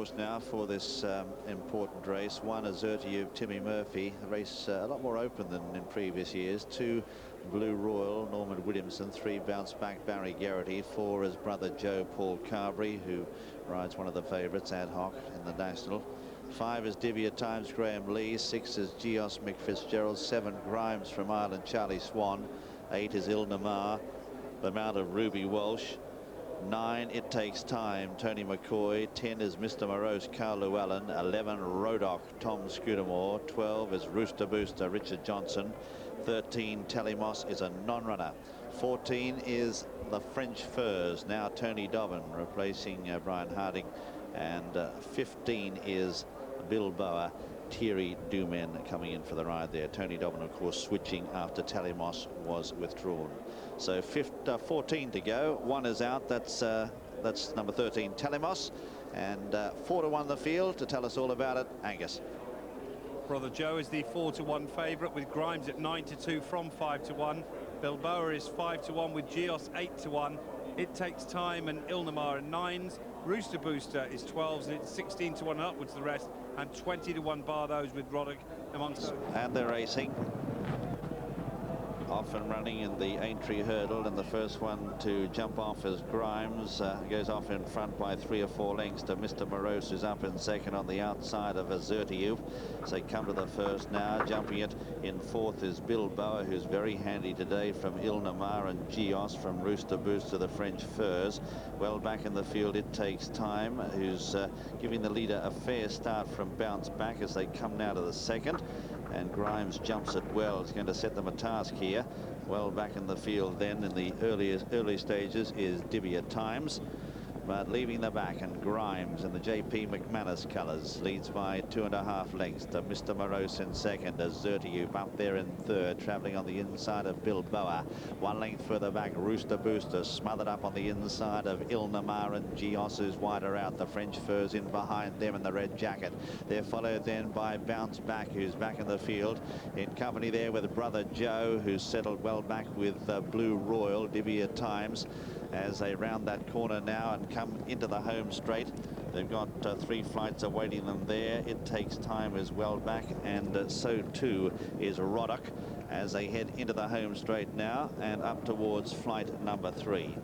horse now for this important race. 1, Azerti of Timmy Murphy. The race a lot more open than in previous years. 2, Blue Royal, Norman Williamson. 3, Bounce Back, Barry Garrity. 4, his brother Joe, Paul Carberry, who rides one of the favourites, ad hoc, in the National. 5 is Divya Times, Graham Lee. 6 is Geos McFitzgerald. 7, Grimes from Ireland, Charlie Swan. 8 is Ilnamar, the mount of Ruby Walsh. 9, It Takes Time, Tony McCoy. 10 is Mr. Morose, Carl Llewellyn. 11, Rodoc, Tom Scudamore. 12 is Rooster Booster, Richard Johnson. 13, Tallymoss is a non-runner. 14 is the French Furs, now Tony Dobbin replacing Brian Harding. And 15 is Bilboa, Thierry Dumen coming in for the ride there. Tony Dobbin, of course, switching after Tallymoss was withdrawn. So 14 to go. 1 is out. That's number 13, Tallymoss. And 4 to 1 the field. To tell us all about it, Angus. Brother Joe is the 4 to 1 favourite, with Grimes at 9 to 2 from 5 to 1. Bilboa is 5 to 1 with Geos 8 to 1. It Takes Time and Ilnamar in 9s. Rooster Booster is 12s, and it's 16 to 1 and upwards the rest, and 20 to 1 bar those with Roddick amongst them. And they're racing. Off and running in the Aintree hurdle, and the first one to jump off is Grimes. Goes off in front by 3 or 4 lengths to Mr. Morose, who's up in second on the outside of Azerti. So come to the first now. Jumping it in 4th is Bilboa, who's very handy today, from Ilnamar, and Geos from Rooster Booster, the French Furs. Well back in the field, It Takes Time, who's giving the leader a fair start from Bounce Back as they come now to the second. And Grimes jumps it well. It's going to set them a task here. Well back in the field then in the early stages is Divya Times. But leaving the back, and Grimes in the J.P. McManus colours leads by 2.5 lengths to Mr. Morose in second. Azerti up there in third, travelling on the inside of Bilboa. 1 length further back, Rooster Booster smothered up on the inside of Ilnamar, and Geos is wider out. The French Furs in behind them in the red jacket. They're followed then by Bounce Back, who's back in the field in company there with brother Joe, who's settled well back with Blue Royal. Divya Times as they round that corner now and come into the home straight. They've got 3 flights awaiting them there. It Takes Time is well back, and so too is Roddick as they head into the home straight now and up towards flight number 3.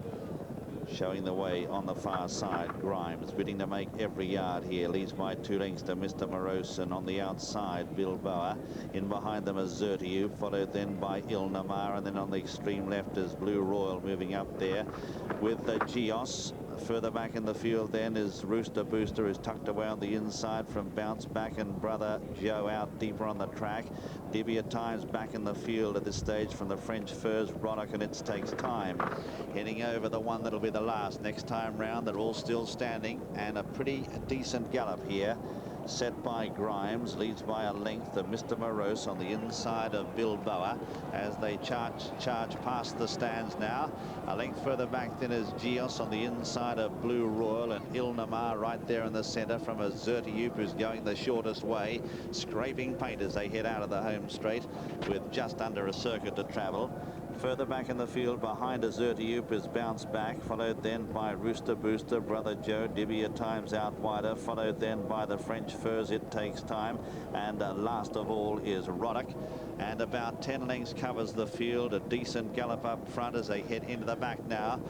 Showing the way on the far side, Grimes bidding to make every yard here. Leads by 2 lengths to Mr. Morose, and on the outside Bilboa. In behind them is Azerti, followed then by Ilnamar, and then on the extreme left is Blue Royal moving up there with Geos. Further back in the field then is Rooster Booster, who's tucked away on the inside from Bounce Back, and brother Joe out deeper on the track. Divya Times back in the field at this stage from the French Furs, Roddick, and It Takes Time. Heading over the one that'll be the last next time round. They're all still standing, and a pretty decent gallop here. Set by Grimes, leads by a length of Mr. Morose on the inside of Bilboa as they charge past the stands now. A length further back then is Geos on the inside of Blue Royal, and Ilnamar right there in the centre from Azerti, who's going the shortest way. Scraping paint as they head out of the home straight with just under a circuit to travel. Further back in the field behind Azerti is Bounce Back, followed then by Rooster Booster, brother Joe. Divya Times out wider, followed then by the French Furs, It Takes Time, and last of all is Roddick. And about 10 lengths covers the field. A decent gallop up front as they head into the back now.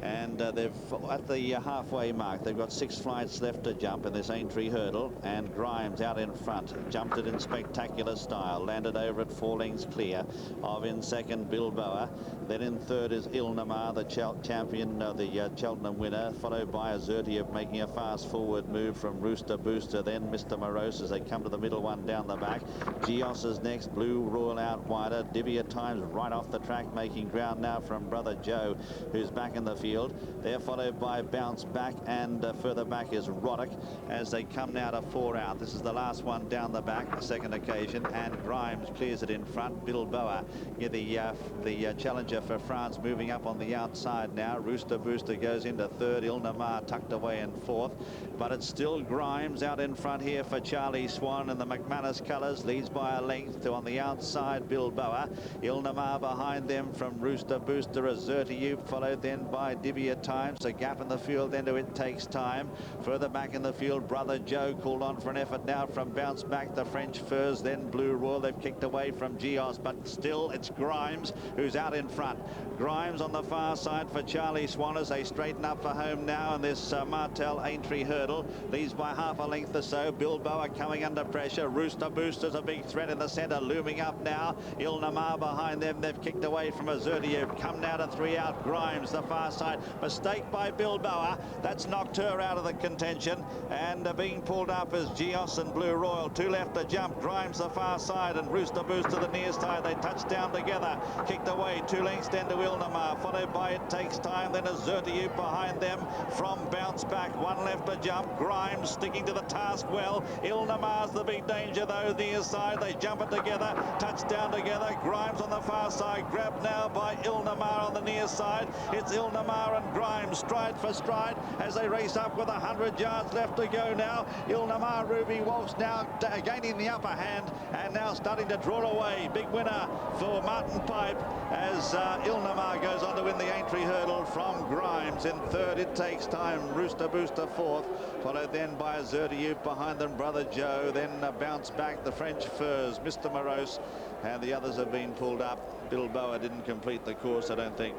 And they've at the halfway mark. They've got 6 flights left to jump in this Aintree hurdle, and Grimes out in front jumped it in spectacular style, landed over at 4 lengths clear of in second Bilboa. Then in third is Ilnamar, the champion, the Cheltenham winner, followed by Azerti making a fast forward move from Rooster Booster, then Mr. Morose as they come to the middle one down the back. Geos is next, Blue Royal out wider. Divya Times right off the track, making ground now from brother Joe, who's back in the field. They're followed by Bounce Back, and further back is Roddick as they come now to 4 out. This is the last one down the back, the second occasion, and Grimes clears it in front. Bilboa, the challenger for France, moving up on the outside now. Rooster Booster goes into third. Ilnamar tucked away in fourth, but it's still Grimes out in front here for Charlie Swan, and the McManus colours leads by a length to on the outside Bilboa. Ilnamar behind them from Rooster Booster. Azerti, followed then by Divvy at times. A gap in the field then to It Takes Time. Further back in the field, Brother Joe called on for an effort now from Bounce Back, the French Furs, then Blue Royal. They've kicked away from Geos, but still it's Grimes who's out in front. Grimes on the far side for Charlie Swan as they straighten up for home now, and this Martell Aintree hurdle leads by half a length or so. Bilboa coming under pressure. Rooster Booster's a big threat in the centre, looming up now. Ilnamar behind them. They've kicked away from Azurtiub. Come now to 3 out. Grimes the far side. Mistake by Bilboa. That's knocked her out of the contention, and being pulled up is Geos and Blue Royal. 2 left to jump. Grimes the far side and Rooster Booster the near side. They touch down together. Kicked away. 2 lengths then to Ilnamar, followed by It Takes Time. Then Azurtiub behind them from Bounce Back. 1 left to jump. Grimes sticking to the task well. Ilnamar's the big danger though, near side. They jump it together, touch down together. Grimes on the far side, grabbed now by Ilnamar on the near side. It's Ilnamar and Grimes stride for stride as they race up with 100 yards left to go now. Ilnamar, Ruby Walsh now gaining the upper hand and now starting to draw away. Big winner for Martin Pipe as Ilnamar goes on to win the Aintree hurdle from Grimes. In third, It Takes Time. Rooster Booster fourth, followed then by Azurtiub, behind them Brother Joe, then Bounce Back, the French Furs, Mr. Morose, and the others have been pulled up. Bilboa didn't complete the course, I don't think.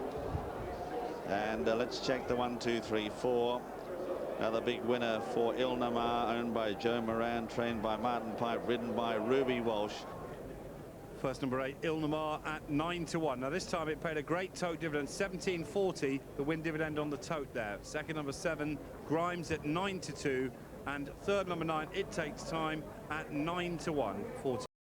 And let's check the 1, 2, 3, 4. Another big winner for Ilnamar, owned by Joe Moran, trained by Martin Pipe, ridden by Ruby Walsh. First number 8, Ilnamar at 9 to 1. Now this time it paid a great tote dividend, 17.40, the win dividend on the tote there. Second number 7, Grimes at 9 to 2, and third number 9, It Takes Time at 9 to 1, 14.